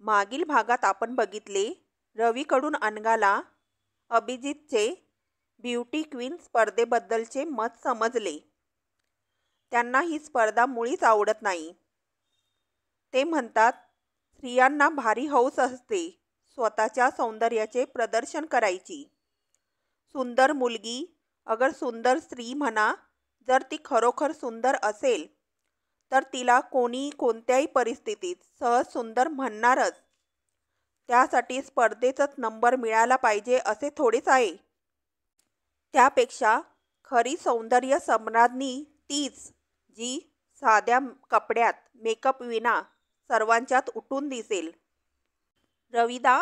मागील भागात आपण बघितले रवीकडून अनघाला अभिजितचे ब्युटी क्वीन स्पर्धेबद्दलचे मत समजले. त्यांना ही स्पर्धा मुळीच आवडत नाही. ते म्हणतात स्त्रियांना भारी हौस असते स्वतःच्या सौंदर्याचे प्रदर्शन करायची. सुंदर मुलगी अगर सुंदर स्त्री म्हणा, जर ती खरोखर सुंदर असेल तर तिला कोणी कोणत्याही परिस्थितीत सहज सुंदर म्हणणारच. त्यासाठी स्पर्धेतच नंबर मिळाला पाहिजे असे थोडेच आहे. त्यापेक्षा खरी सौंदर्य सम्राज्ञी तीच जी साध्या कपड्यात मेकअप विना सर्वांच्यात उठून दिसेल. रविदा,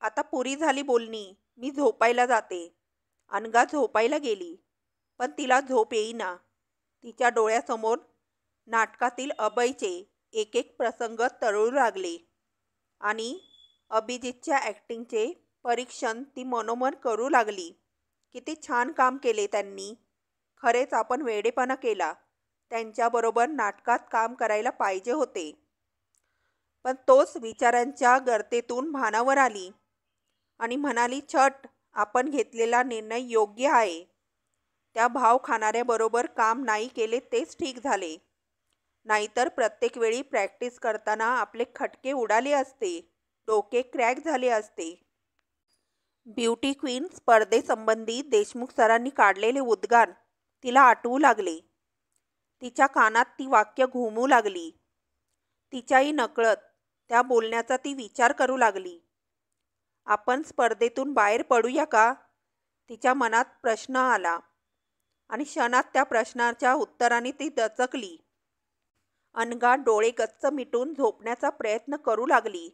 आता पुरी झाली बोलणी, मी झोपायला जाते. अनघा झोपायला गेली, पण तिला झोप येईना. तिच्या डोळ्यासमोर नाटकातील अभयचे एक एक प्रसंग तरळू लागले आणि अभिजितच्या ॲक्टिंगचे परीक्षण ती मनोमन करू लागली. किती छान काम केले त्यांनी. खरेच आपण वेडेपणा केला. त्यांच्याबरोबर नाटकात काम करायला पाहिजे होते. पण तोच विचारांच्या गर्तेतून भानावर आली आणि म्हणाली, छट, आपण घेतलेला निर्णय योग्य आहे. त्या भाव खाणाऱ्याबरोबर काम नाही केले तेच ठीक झाले. नाहीतर प्रत्येक वेळी प्रॅक्टिस करताना आपले खटके उडाले असते, डोके क्रॅक झाले असते. ब्युटी क्वीन स्पर्धेसंबंधी देशमुख सरांनी काढलेले उद्गार तिला आठवू लागले. तिच्या कानात ती वाक्य घुमू लागली. तिच्याही नकळत त्या बोलण्याचा ती विचार करू लागली. आपण स्पर्धेतून बाहेर पडूया का? तिच्या मनात प्रश्न आला आणि क्षणात त्या प्रश्नाच्या उत्तराने ती दचकली. अनघा डोळे गच्च मिटून झोपण्याचा प्रयत्न करू लागली,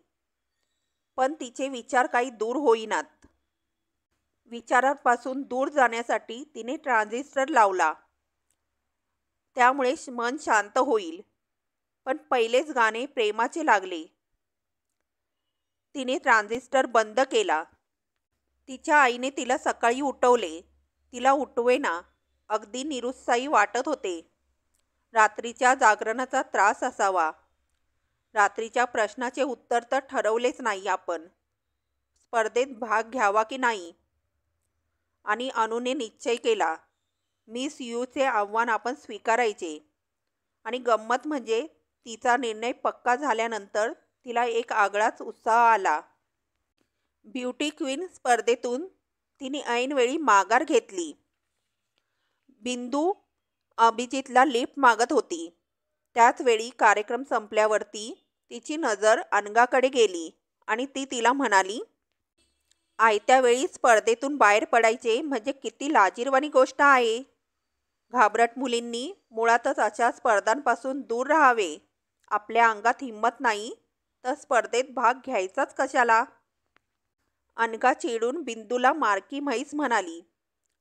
पण तिचे विचार काही दूर होईनात. विचारांपासून दूर जाण्यासाठी तिने ट्रान्झिस्टर लावला, त्यामुळे मन शांत होईल. पण पहिलेच गाणे प्रेमाचे लागले. तिने ट्रान्झिस्टर बंद केला. तिच्या आईने तिला सकाळी उठवले. तिला उठवेना. अगदी निरुत्साही वाटत होते. रात्रीच्या जागरणाचा त्रास असावा. रात्रीच्या प्रश्नाचे उत्तर तर ठरवलेच नाही आपण. स्पर्धेत भाग घ्यावा की नाही. आणि अनुने निश्चय केला. मिस यूचे आव्हान आपण स्वीकारायचे. आणि गंमत म्हणजे तिचा निर्णय पक्का झाल्यानंतर तिला एक आगळाच उत्साह आला. ब्युटी क्वीन स्पर्धेतून तिने ऐनवेळी माघार घेतली. बिंदू अभिजितला लिफ्ट मागत होती. त्याच वेळी कार्यक्रम संपल्यावरती तिची नजर अनघाकडे गेली आणि ती तिला म्हणाली, आयत्या वेळी स्पर्धेतून बाहेर पडायचे म्हणजे किती लाजिरवाणी गोष्ट आहे. घाबरट मुलींनी मुळातच अशा स्पर्धांपासून दूर राहावे. आपल्या अंगात हिंमत नाही तर स्पर्धेत भाग घ्यायचाच कशाला. अनघा चिडून बिंदूला मारकी म्हैस म्हणाली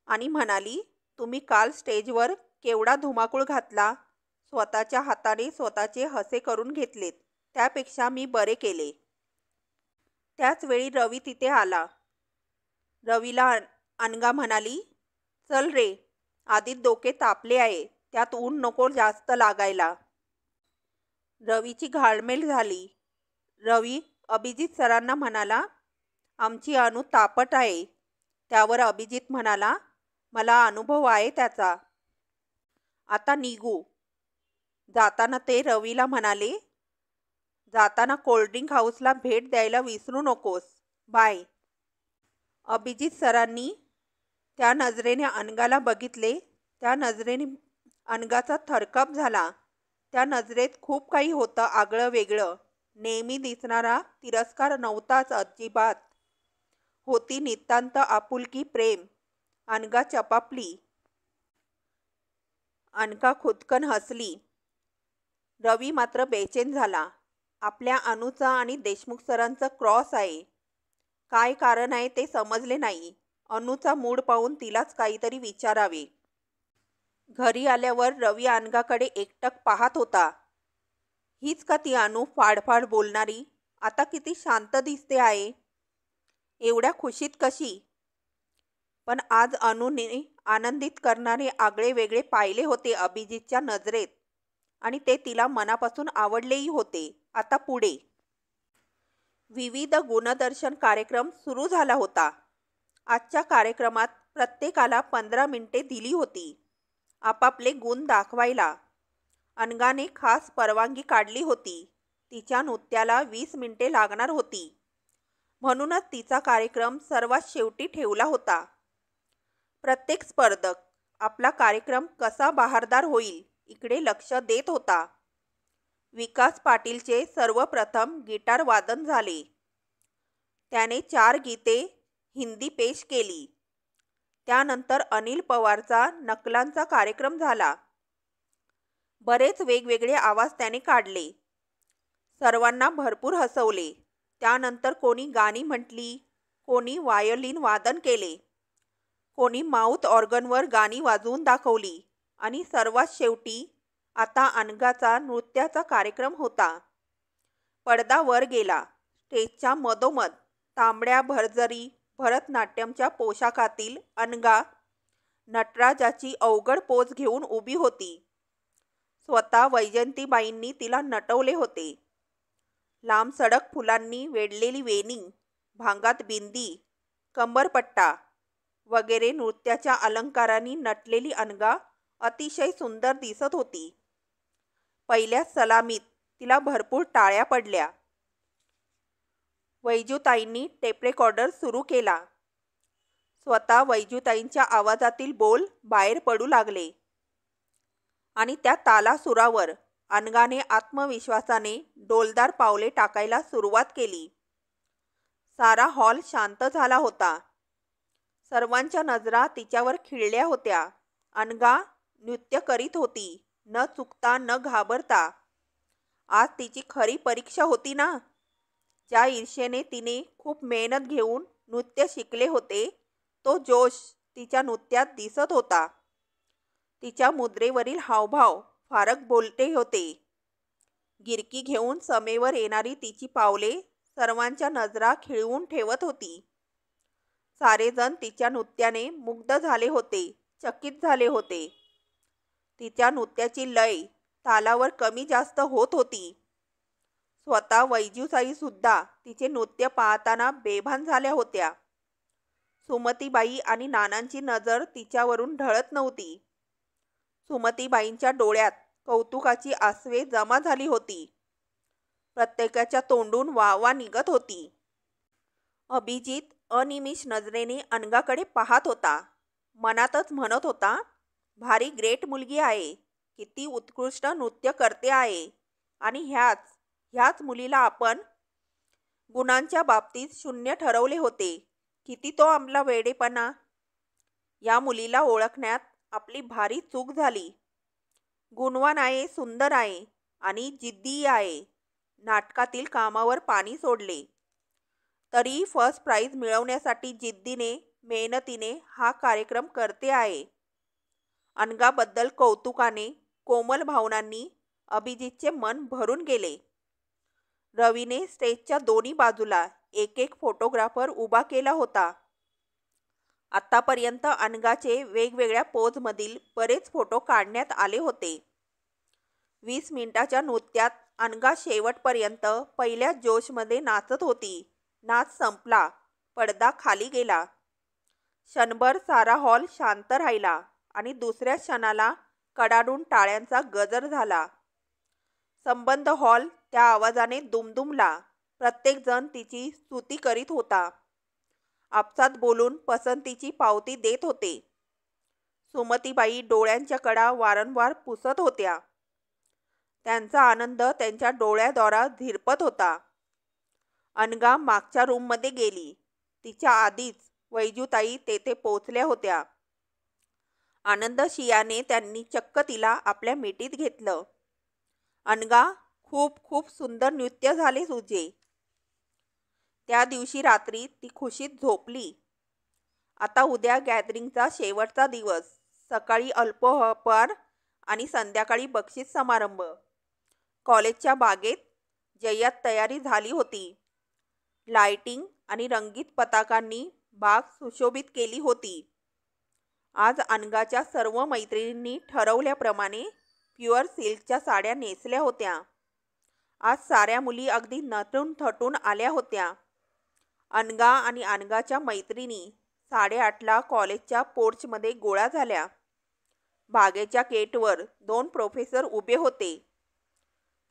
आणि म्हणाली, तुम्ही काल स्टेजवर केवढा धुमाकूळ घातला. स्वतःच्या हाताने स्वतःचे हसे करून घेतलेत. त्यापेक्षा मी बरे केले. त्याच वेळी रवी तिथे आला. रवीला अनघा म्हणाली, चल रे, आधीच डोके तापले आहे. त्यात ऊन नको जास्त लागायला. रवीची घालमेल झाली. रवी अभिजित सरांना म्हणाला, आमची अनु तापट आहे. त्यावर अभिजित म्हणाला, मला अनुभव आहे त्याचा. आता निघू. जाताना ते रवीला म्हणाले, जाताना कोल्ड्रिंक हाऊसला भेट द्यायला विसरू नकोस. बाय. अभिजित सरांनी त्या नजरेने अनघाला बघितले. त्या नजरेने अनघाचा थरकाप झाला. त्या नजरेत खूप काही होतं आगळं वेगळं. नेहमी दिसणारा तिरस्कार नव्हताच अजिबात. होती नितांत आपुलकी, प्रेम. अनघा चपापली. अनघा खुदकन हसली. रवी मात्र बेचैन झाला. आपल्या अनुचा आणि देशमुख सरांचा क्रॉस आहे. काय कारण आहे ते समजले नाही. अनुचा मूड पाहून तिलाच काहीतरी विचारावे. घरी आल्यावर रवी अनघाकडे एकटक पाहत होता. हीच का ती अनु, फाडफाड बोलणारी? आता किती शांत दिसते आहे. एवढ्या खुशीत कशी? पण आज अनुने आनंदित करणारे आगळे वेगळे पाहिले होते अभिजितच्या नजरेत आणि ते तिला मनापासून आवडलेही होते. आता पुढे विविध गुणदर्शन कार्यक्रम सुरू झाला होता. आजच्या कार्यक्रमात प्रत्येकाला 15 मिनिटे दिली होती आपापले गुण दाखवायला. अनघाने खास परवानगी काढली होती. तिच्या नृत्याला 20 मिनिटे लागणार होती. म्हणूनच तिचा कार्यक्रम सर्वात शेवटी ठेवला होता. प्रत्येक स्पर्धक आपला कार्यक्रम कसा बहारदार होईल इकडे लक्ष देत होता. विकास पाटीलचे सर्वप्रथम गिटार वादन झाले. त्याने 4 गीते हिंदी पेश केली. त्यानंतर अनिल पवारचा नकलांचा कार्यक्रम झाला. बरेच वेगवेगळे आवाज त्याने काढले. सर्वांना भरपूर हसवले. त्यानंतर कोणी गाणी म्हटली, कोणी व्हायोलिन वादन केले, कोणी माउथ ऑर्गनवर गाणी वाजवून दाखवली आणि सर्वात शेवटी आता अनघाचा नृत्याचा कार्यक्रम होता. पडदा वर गेला. स्टेजच्या मधोमध तांबड्या भरजरी भरतनाट्यमच्या पोशाखातील अनघा नटराजाची अवघड पोज घेऊन उभी होती. स्वतः वैजयंतीबाईंनी तिला नटवले होते. लांब सडक फुलांनी वेढलेली वेणी, भांगात बिंदी, कंबरपट्टा वगैरे नृत्याच्या अलंकारांनी नटलेली अनघा अतिशय सुंदर दिसत होती. पहिल्या सलामीत तिला भरपूर टाळ्या पडल्या. वैजूताईंनी टेप रेकॉर्डर सुरू केला. स्वतः वैजूताईंच्या आवाजातील बोल बाहेर पडू लागले आणि त्या तालासुरावर अनघाने आत्मविश्वासाने डोलदार पावले टाकायला सुरुवात केली. सारा हॉल शांत झाला होता. सर्वांच्या नजरा तिच्यावर खिळल्या होत्या. अनघा नृत्य करीत होती, न चुकता न घाबरता. आज तिची खरी परीक्षा होती ना. ज्या ईर्षेने तिने खूप मेहनत घेऊन नृत्य शिकले होते, तो जोश तिच्या नृत्यात दिसत होता. तिच्या मुद्रेवरील हावभाव फारच बोलते होते. गिरकी घेऊन समेवर येणारी तिची पावले सर्वांच्या नजरा खिळवून ठेवत होती. सारेजण तिच्या नृत्याने मुग्ध झाले होते, चकित झाले होते. तिच्या नृत्याची लय तालावर कमी जास्त होत होती. स्वतः वैजूताई सुद्धा तिचे नृत्य पाहताना बेभान झाल्या होत्या. सुमतीबाई आणि नानांची नजर तिच्यावरून ढळत नव्हती. सुमतीबाईंच्या डोळ्यात कौतुकाची आसवे जमा झाली होती. प्रत्येकाच्या तोंडून वाह निघत होती. अभिजित अनिमिष नजरेने अनघाकडे पाहत होता. मनातच म्हणत होता, भारी ग्रेट मुलगी आहे, किती उत्कृष्ट नृत्य करते आहे. आणि ह्याच मुलीला आपण गुणांच्या बाबतीत शून्य ठरवले होते. किती तो आमला वेडेपणा. या मुलीला ओळखण्यात आपली भारी चूक झाली. गुणवान आहे, सुंदर आहे आणि जिद्दी आहे. नाटकातील कामावर पाणी सोडले तरी फर्स्ट प्राइज मिळवण्यासाठी जिद्दीने मेहनतीने हा कार्यक्रम करते आहे. अनघाबद्दल कौतुकाने कोमल भावनांनी अभिजितचे मन भरून गेले. रवीने स्टेजच्या दोन्ही बाजूला एक एक फोटोग्राफर उभा केला होता. आतापर्यंत अनघाचे वेगवेगळ्या पोजमधील बरेच फोटो काढण्यात आले होते. 20 मिनिटाच्या नृत्यात अनघा शेवटपर्यंत पहिल्या जोशमध्ये नाचत होती. नाच संपला. पडदा खाली गेला. क्षणभर सारा हॉल शांत राहिला आणि दुसऱ्या क्षणाला कडाडून टाळ्यांचा गजर झाला. संबंध हॉल त्या आवाजाने दुमदुमला. प्रत्येकजण तिची स्तुती करीत होता. आपसात बोलून पसंतीची पावती देत होते. सुमतीबाई डोळ्यांच्या कडा वारंवार पुसत होत्या. त्यांचा आनंद त्यांच्या डोळ्याद्वारा झिरपत होता. अनघा मागच्या रूममध्ये गेली. तिच्या आधीच वैजूताई तेथे पोचल्या होत्या. आनंद शियाने त्यांनी चक्क तिला आपल्या मिठीत घेतलं. अनघा, खूप खूप सुंदर नृत्य झाले तुझे. त्या दिवशी रात्री ती खुशीत झोपली. आता उद्या गॅदरिंगचा शेवटचा दिवस. सकाळी अल्पोपहार आणि संध्याकाळी बक्षीस समारंभ. कॉलेजच्या बागेत जय्यत तयारी झाली होती. लाइटिंग आणि रंगीत पताकांनी बाग सुशोभित केली होती. आज अनघाच्या सर्व मैत्रिणींनी ठरवल्याप्रमाणे प्युअर सिल्कच्या साड्या नेसल्या होत्या आज साऱ्या मुली अगदी नटून थटून आल्या होत्या. अनघा आणि अनघाच्या मैत्रिणी 8:30ला कॉलेजच्या पोर्चमध्ये गोळा झाल्या. बागेच्या गेटवर 2 प्रोफेसर उभे होते.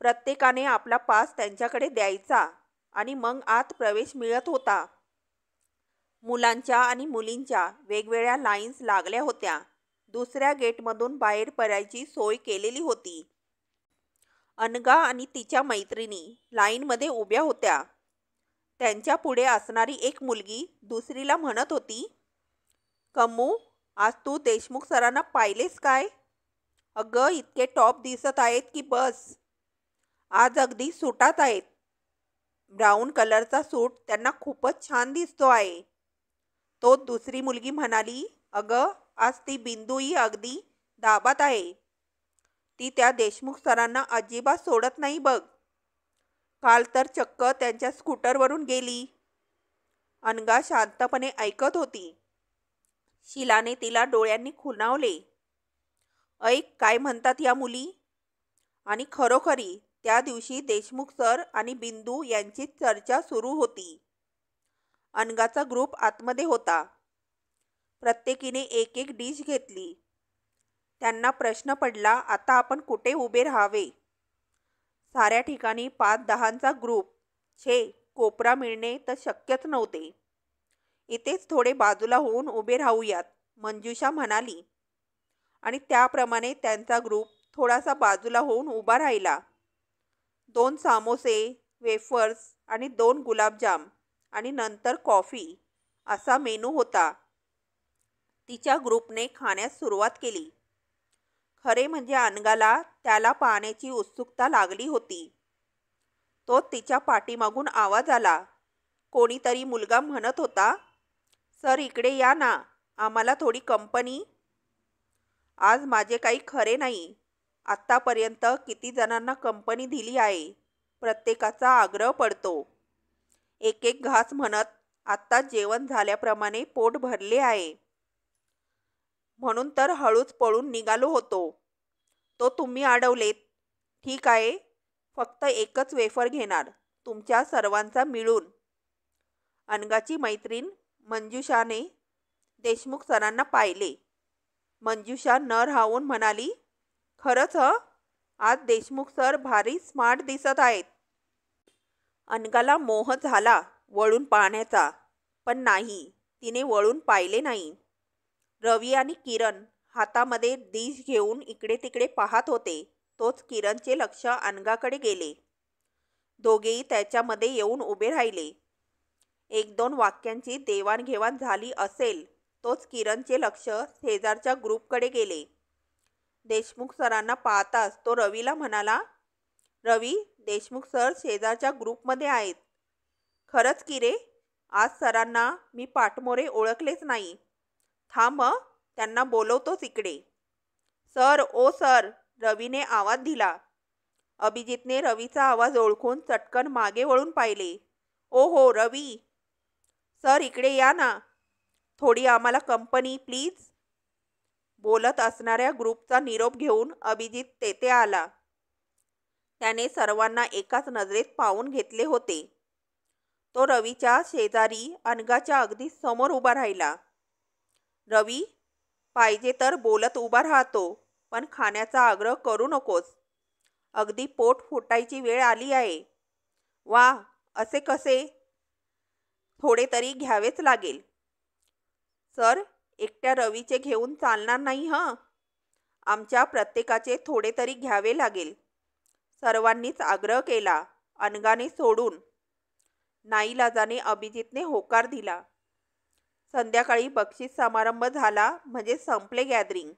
प्रत्येकाने आपला पास त्यांच्याकडे द्यायचा आणि मग आत प्रवेश मिळत होता. मुलांच्या आणि मुलींच्या वेगवेगळ्या लाईन्स लागल्या होत्या. दुसऱ्या गेटमधून बाहेर पडायची सोय केलेली होती. अनघा आणि तिच्या मैत्रिणी लाईनमध्ये उभ्या होत्या. त्यांच्या पुढे असणारी एक मुलगी दुसरीला म्हणत होती, कम्मू, आज तू देशमुख सरांना पाहिलेस काय? अगं, इतके टॉप दिसत आहेत की बस. आज अगदी सुटात आहेत. ब्राऊन कलरचा सूट त्यांना खूपच छान दिसतो आहे. तो दुसरी मुलगी म्हणाली, अगं, आज ती बिंदूही अगदी दाबात आहे. ती त्या देशमुख सरांना अजिबात सोडत नाही बघ. काल तर चक्क त्यांच्या स्कूटरवरून गेली. अनघा शांतपणे ऐकत होती. शीलाने तिला डोळ्यांनी खुणावले. ऐक, काय म्हणतात या मुली? आणि खरोखरी त्या दिवशी देशमुख सर आणि बिंदू यांची चर्चा सुरू होती. अनघाचा ग्रुप आतमध्ये होता. प्रत्येकीने एक एक डिश घेतली. त्यांना प्रश्न पडला, आता आपण कुठे उभे राहावे? साऱ्या ठिकाणी 5-10चा ग्रुप. कोपरा मिळणे तर शक्यच नव्हते. इथेच थोडे बाजूला होऊन उभे राहूयात, मंजुषा म्हणाली. आणि त्याप्रमाणे त्यांचा ग्रुप थोडासा बाजूला होऊन उभा राहिला. 2 सामोसे, वेफर्स आणि 2 गुलाबजाम आणि नंतर कॉफी असा मेनू होता. तिच्या ग्रुपने खाण्यास सुरुवात केली. खरे म्हणजे अनघाला त्याला पाहण्याची उत्सुकता लागली होती. तो तिच्या पाठीमागून आवाज आला. कोणीतरी मुलगा म्हणत होता, सर इकडे या ना, आम्हाला थोडी कंपनी. आज माझे काही खरे नाही. आत्तापर्यंत किती जणांना कंपनी दिली आहे. प्रत्येकाचा आग्रह पडतो. एक एक घास म्हणत आत्ताच जेवण झाल्याप्रमाणे पोट भरले आहे. म्हणून तर हळूच पळून निघालो होतो. तो तुम्ही अडवलेत. ठीक आहे, फक्त एकच वेफर घेणार, तुमच्या सर्वांचा मिळून. अनघाची मैत्रीण मंजुषाने देशमुख सरांना पाहिले. मंजुषा न राहून म्हणाली, खरंच आज देशमुख सर भारी स्मार्ट दिसत आहेत. अनघाला मोह झाला वळून पाहण्याचा, पण नाही, तिने वळून पाहिले नाही. रवी आणि किरण हातामध्ये डिश घेऊन इकडे तिकडे पाहत होते. तोच किरणचे लक्ष अनघाकडे गेले. दोघेही त्याच्यामध्ये येऊन उभे राहिले. 1-2 वाक्यांची देवाणघेवाण झाली असेल. तोच किरणचे लक्ष शेजारच्या ग्रुपकडे गेले. देशमुख सरांना पाहताच तो रवीला म्हणाला, रवी, देशमुख सर शेजारच्या ग्रुपमध्ये आहेत. खरंच की रे, आज सरांना मी पाठमोरे ओळखलेच नाही. थांब, त्यांना बोलवतोच इकडे. सर, ओ सर, रवीने आवाज दिला. अभिजितने रवीचा आवाज ओळखून चटकन मागे वळून पाहिले. ओ हो रवी, सर इकडे या ना, थोडी आम्हाला कंपनी प्लीज. बोलत असणाऱ्या ग्रुपचा निरोप घेऊन अभिजित तेथे आला. त्याने सर्वांना एकाच नजरेत पाहून घेतले होते. तो रवीच्या शेजारी अनघाच्या अगदी समोर उभा राहिला. रवी, पाहिजे तर बोलत उभा राहतो, पण खाण्याचा आग्रह करू नकोस. अगदी पोट फुटायची वेळ आली आहे. वा, असे कसे? थोडे तरी घ्यावेच लागेल. सर, एकट्या रवीचे घेऊन चालणार नाही हं. आमच्या प्रत्येकाचे थोडे तरी घ्यावे लागेल. सर्वांनीच आग्रह केला. अनघाने सोडून. नाईलाजाने अभिजितने होकार दिला. संध्याकाळी बक्षीस समारंभ झाला म्हणजे संपले गॅदरिंग.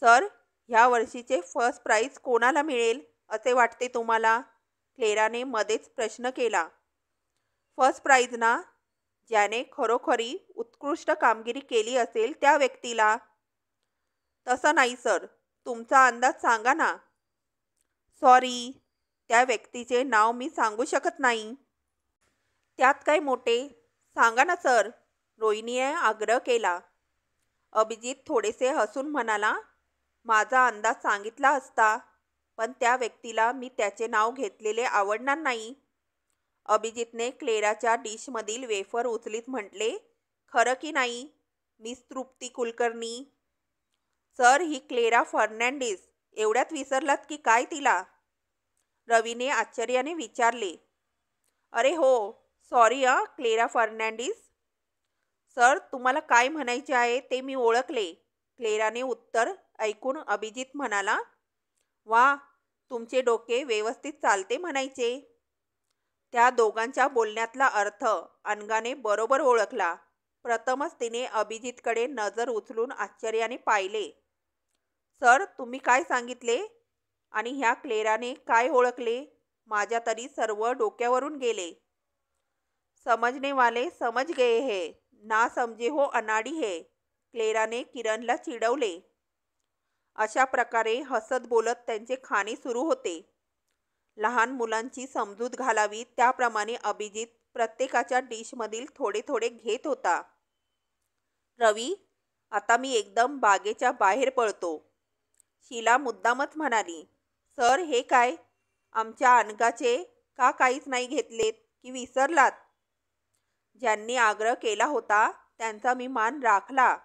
सर, ह्या वर्षीचे फर्स्ट प्राईज कोणाला मिळेल असे वाटते तुम्हाला? क्लेराने मध्येच प्रश्न केला. फर्स्ट प्राईज ना? ज्याने खरोखरी उत्कृष्ट कामगिरी केली असेल त्या व्यक्तीला. तसं नाही सर, तुमचा अंदाज सांगा ना. सॉरी, त्या व्यक्तीचे नाव मी सांगू शकत नाही. त्यात काय मोठे, सांगा ना सर, रोहिणीने आग्रह केला. अभिजित थोडेसे हसून म्हणाला, माझा अंदाज सांगितला असता पण त्या व्यक्तीला मी त्याचे नाव घेतलेले आवडणार नाही. अभिजितने क्लेराच्या डिशमधील वेफर उचलीत म्हटले, खरं की नाही मिस तृप्ती कुलकर्णी? सर, ही क्लेरा फर्नांडिस. एवढ्यात विसरलात की काय तिला? रवीने आश्चर्याने विचारले. अरे हो, सॉरी क्लेरा फर्नांडिस. सर, तुम्हाला काय म्हणायचे आहे ते मी ओळखले. क्लेराने उत्तर ऐकून अभिजित म्हणाला, वा, तुमचे डोके व्यवस्थित चालते म्हणायचे. त्या दोघांच्या बोलण्यातला अर्थ अनघाने बरोबर ओळखला. प्रथमच तिने अभिजितकडे नजर उचलून आश्चर्याने पाहिले. सर, तुम्ही काय सांगितले? आणि ह्या क्लेराने काय ओळखले? माझ्या तरी सर्व डोक्यावरून गेले. समजने वाले समज गए है, ना समजे हो अनाड़ी है, क्लेराने किरणला चिडवले. अशा प्रकारे हसत बोलत त्यांचे खाणे सुरू होते. लहान मुलांची समजूत घालावी त्याप्रमाणे अभिजित प्रत्येकाच्या डिशमधील थोडे थोडे घेत होता. रवी, आता मी एकदम बागेच्या बाहेर पळतो, शीला मुद्दामच म्हणाली. सर, हे काय? आमच्या अनघाचे का काहीच नाही घेतलेत की विसरलात? ज्यांनी आग्रह केला होता त्यांचा मी मान राखला,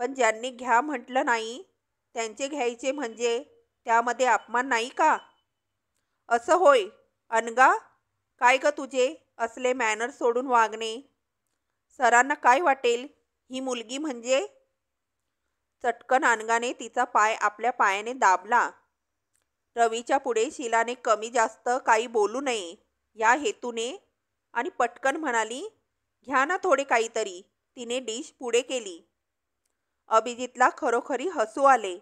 पण ज्यांनी घ्या म्हटलं नाही त्यांचे घ्यायचे म्हणजे त्यामध्ये अपमान नाही का? असं होय. अनघा, काय ग तुझे असले मॅनर सोडून वागणे? सरांना काय वाटेल? ही मुलगी म्हणजे? चटकन अनघाने तिचा पाय आपल्या पायाने दाबला. रवीच्या पुढे शीलाने कमी जास्त काही बोलू नये या हेतूने आणि पटकन म्हणाली, घ्या ना थोडे काहीतरी. तिने डिश पुढे केली. अभिजितला खरोखरी हसू आले.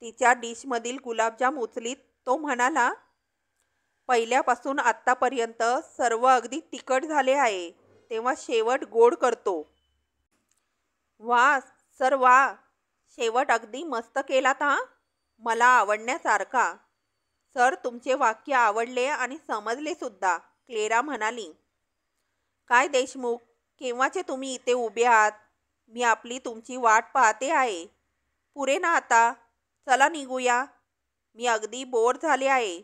तिच्या डिशमधील गुलाबजाम उचलीत तो म्हणाला, पहिल्यापासून आत्तापर्यंत सर्व अगदी तिखट झाले आहे, तेव्हा शेवट गोड करतो. वा सर वा, शेवट अगदी मस्त केलात हा, मला आवडण्यासारखा. सर, तुमचे वाक्य आवडले आणि समजले सुद्धा, क्लेरा म्हणाली. काय देशमुख, केव्हाचे तुम्ही इथे उभे आहात? मी आपली तुमची वाट पाहते आहे. पुरे ना आता, चला निघूया, मी अगदी बोर झाले आहे.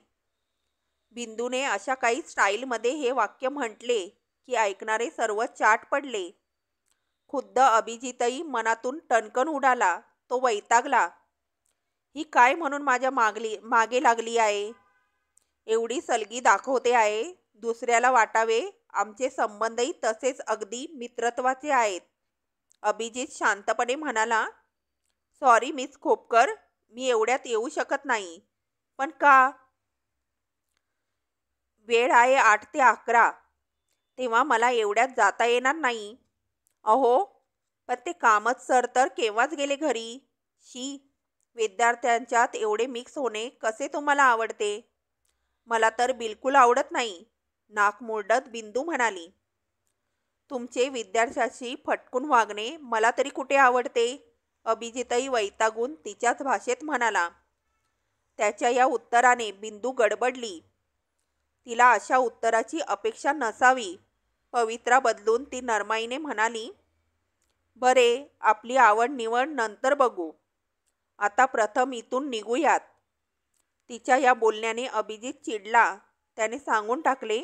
बिंदूने अशा काही स्टाईलमध्ये हे वाक्य म्हटले की ऐकणारे सर्व चाट पडले. खुद्द अभिजितही मनातून टणकन उडाला. तो वैतागला. ही काय म्हणून माझ्या मागे लागली आहे? एवढी सलगी दाखवते आहे. दुसऱ्याला वाटावे आमचे संबंधही तसेच अगदी मित्रत्वाचे आहेत. अभिजित शांतपणे म्हणाला, सॉरी मिस खोपकर, मी एवढ्यात येऊ शकत नाही. पण का? वेळ आहे 8 ते 11, तेव्हा मला एवढ्यात जाता येणार नाही. अहो, पण ते कामच सर तर केव्हाच गेले घरी. शी, विद्यार्थ्यांच्यात एवढे मिक्स होणे कसे तुम्हाला आवडते? मला तर बिलकुल आवडत नाही, नाक मुरडत बिंदू म्हणाली. तुमचे विद्यार्थ्याशी फटकून वागणे मला तरी कुठे आवडते? अभिजितही वैतागून तिच्याच भाषेत म्हणाला. त्याच्या या उत्तराने बिंदू गडबडली. तिला अशा उत्तराची अपेक्षा नसावी. पवित्रा बदलून ती नरमाईने म्हणाली, बरे, आपली आवड निवड नंतर बघू. आता प्रथम इथून निघूयात. तिच्या या बोलण्याने अभिजित चिडला. त्याने सांगून टाकले,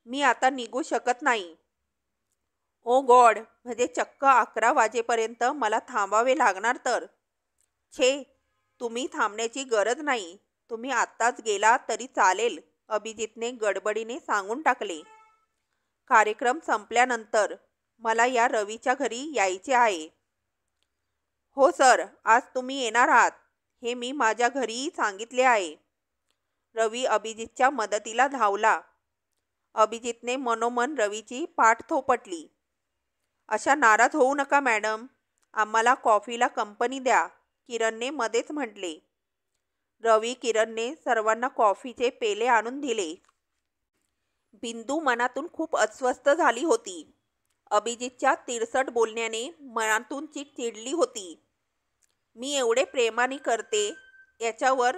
मी आता निघू शकत नाही. ओ गॉड, म्हणजे चक्क 11 वाजेपर्यंत मला थांबावे लागणार तर? छे, तुम्ही थांबण्याची गरज नाही. तुम्ही आत्ताच गेला तरी चालेल, अभिजितने गडबडीने सांगून टाकले. कार्यक्रम संपल्यानंतर मला या रवीच्या घरी यायचे आहे. हो सर, आज तुम्ही येणार आहात हे मी माझ्या घरीही सांगितले आहे. रवी अभिजितच्या मदतीला धावला. अभिजितने मनोमन रवीची पाठ थोपटली. अशा नाराज होऊ नका मॅडम, आम्हाला कॉफीला कंपनी द्या, किरणने मध्येच म्हटले. रवी किरणने सर्वांना कॉफीचे पेले आणून दिले. बिंदू मनातून खूप अस्वस्थ झाली होती. अभिजितच्या तिरसट बोलण्याने मनातून चिडली होती. मी एवढे प्रेमाने करते याच्यावर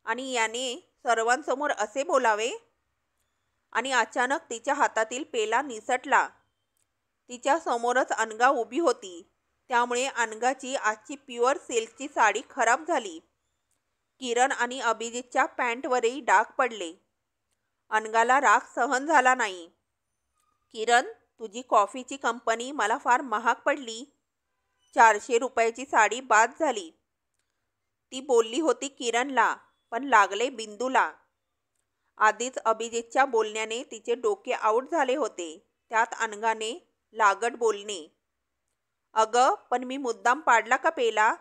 आणि याने सर्वांसमोर असे बोलावे? आणि अचानक तिच्या हातातील पेला निसटला. तिच्या समोरच अनघा उभी होती. त्यामुळे अनघाची आजची प्युअर सिल्कची साडी खराब झाली. किरण आणि अभिजितच्या पॅन्टवरही डाग पडले. अनघाला राग सहन झाला नाही. किरण, तुझी कॉफीची कंपनी मला फार महाग पडली. 400 रुपयाची साडी बाद झाली. ती बोलली होती किरणला, पण लागले बिंदूला. आधीच अभिजितच्या बोलण्याने तिचे डोके आऊट झाले होते. त्यात अनघाने लागट बोलणे. अगं, पण मी मुद्दाम पाडला का पेला?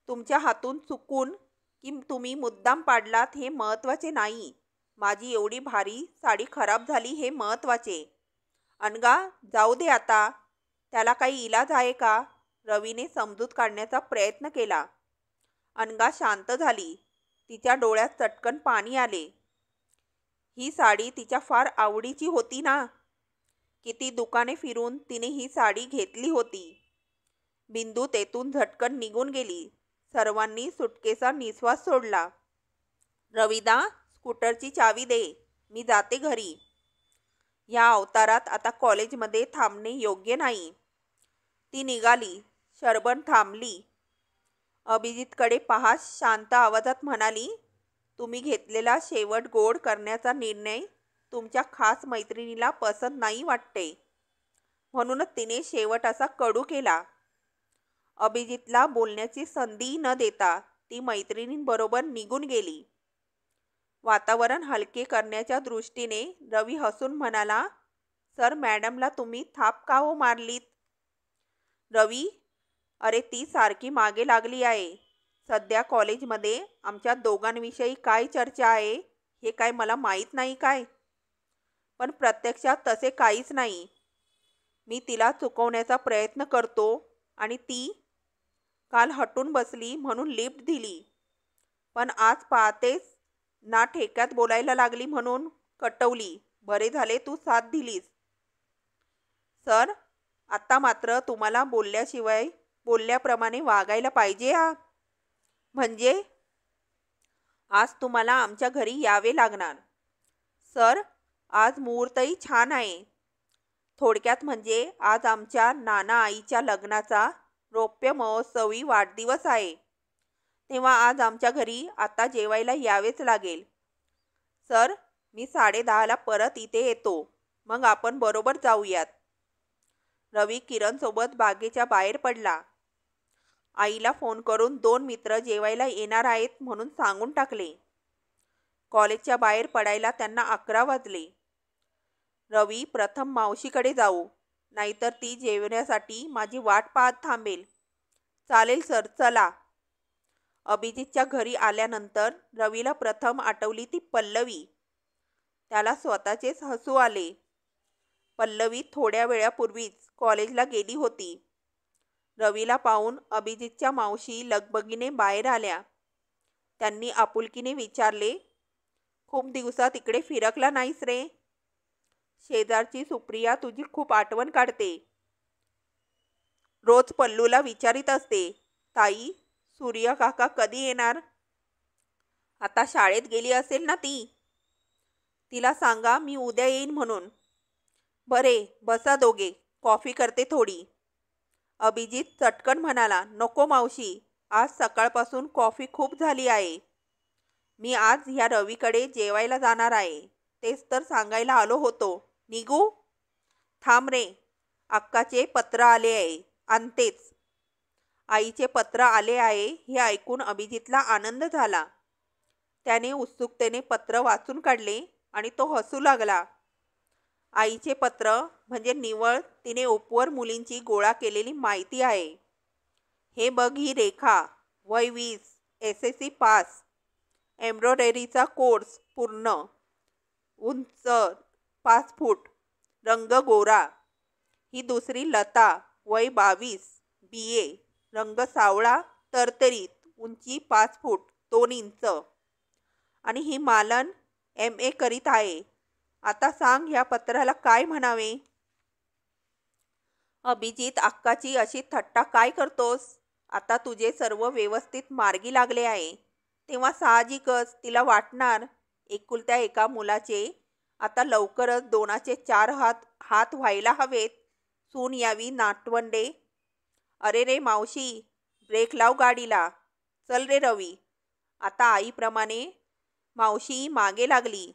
तुमच्या हातून चुकून की तुम्ही मुद्दाम पाडलात हे महत्त्वाचे नाही. माझी एवढी भारी साडी खराब झाली हे महत्त्वाचे. अनघा, जाऊ दे आता. त्याला काही इलाज आहे का? रवीने समजूत काढण्याचा प्रयत्न केला. अनघा शांत झाली. तिच्या डोळ्यात चटकन पाणी आले. ही साडी तिच्या फार आवडीची होती ना. किती दुकाने फिरून तिने ही साडी घेतली होती. बिंदू तेथून झटकन निघून गेली. सर्वांनी सुटकेचा निश्वास सोडला. रविदा, स्कूटरची चावी दे. मी जाते घरी. या अवतारात आता कॉलेजमध्ये थांबणे योग्य नाही. ती निघाली. शरबन थांबली. अभिजितकडे पाहत शांत आवाजात म्हणाली, तुम्ही घेतलेला शेवट गोड करण्याचा निर्णय तुमच्या खास मैत्रिणीला पसंत नाही वाटते. म्हणूनच तिने शेवट असा कडू केला. अभिजितला बोलण्याची संधी न देता ती मैत्रिणींबरोबर निघून गेली. वातावरण हलके करण्याच्या दृष्टीने रवी हसून म्हणाला, सर, मॅडमला तुम्ही थाप का हो मारलीत? रवी, अरे ती सारखी मागे लागली आहे. सध्या कॉलेजमध्ये आमच्या दोघांविषयी काय चर्चा आहे हे काय मला माहीत नाही काय? पण प्रत्यक्षात तसे काहीच नाही. मी तिला चुकवण्याचा प्रयत्न करतो आणि ती काल हटून बसली म्हणून लिफ्ट दिली. पण आज पाहतेस ना ठेक्यात बोलायला लागली म्हणून कटवली. बरे झाले तू साथ दिलीस. सर, आता मात्र तुम्हाला बोलल्याप्रमाणे वागायला पाहिजे हा. म्हणजे आज तुम्हाला आमच्या घरी यावे लागणार. सर, आज मुहूर्तही छान आहे. थोडक्यात म्हणजे आज आमच्या नाना आईच्या लग्नाचा रौप्य महोत्सवी वाढदिवस आहे. तेव्हा आज आमच्या घरी आता जेवायला यावेच लागेल. सर, मी 10:30ला परत इथे येतो. मग आपण बरोबर जाऊयात. रवी किरणसोबत बागेच्या बाहेर पडला. आईला फोन करून 2 मित्र जेवायला येणार आहेत म्हणून सांगून टाकले. कॉलेजच्या बाहेर पडायला त्यांना 11 वाजले. रवी, प्रथम मावशीकडे जाऊ, नाहीतर ती जेवण्यासाठी माझी वाट पाहत थांबेल. चालेल सर, चला. अभिजितच्या घरी आल्यानंतर रवीला प्रथम आठवली ती पल्लवी. त्याला स्वतःचेच हसू आले. पल्लवी थोड्या वेळापूर्वीच कॉलेजला गेली होती. रवीला पाहून अभिजितच्या मावशी लगबगीने बाहेर आल्या. त्यांनी आपुलकीने विचारले, खूप दिवसात इकडे फिरकला नाहीस रे? शेजारची सुप्रिया तुझी खूप आठवण काढते. रोज पल्लूला विचारित असते, ताई, सूर्य काका कधी येणार? आता शाळेत गेली असेल ना ती. तिला सांगा मी उद्या येईन म्हणून. बरे, बसा दोघे, कॉफी करते थोडी. अभिजित चटकन म्हणाला, नको मावशी, आज सकाळपासून कॉफी खूप झाली आहे. मी आज ह्या रवीकडे जेवायला जाणार आहे. तेच तर सांगायला आलो होतो. निघू? थांब रे, अक्काचे पत्र आले आहे, आणतेच. आईचे पत्र आले आहे हे ऐकून अभिजितला आनंद झाला. त्याने उत्सुकतेने पत्र वाचून काढले आणि तो हसू लागला. आईचे पत्र म्हणजे निव्वळ तिने उपवर मुलींची गोळा केलेली माहिती आहे. हे बघ, ही रेखा, वय 20, SSC पास, एम्ब्रॉयडरीचा कोर्स पूर्ण, उंच 5 फूट, रंग गोरा. ही दुसरी लता, वय 22, BA, रंग सावळा तरतरीत, उंची 5 फूट 2 इंच. आणि ही मालन MA करीत आहे. आता सांग ह्या पत्राला काय म्हणावे? अभिजित, अक्काची अशी थट्टा काय करतोस? आता तुझे सर्व व्यवस्थित मार्गी लागले आहे तेव्हा साहजिकच तिला वाटणार एकुलत्या एका मुलाचे आता लवकरच 2चे 4 हात व्हायला हवेत. सून यावी नातवंडे. अरे रे मावशी, ब्रेक लाव गाडीला. चल रे रवी. आता आईप्रमाणे मावशी मागे लागली.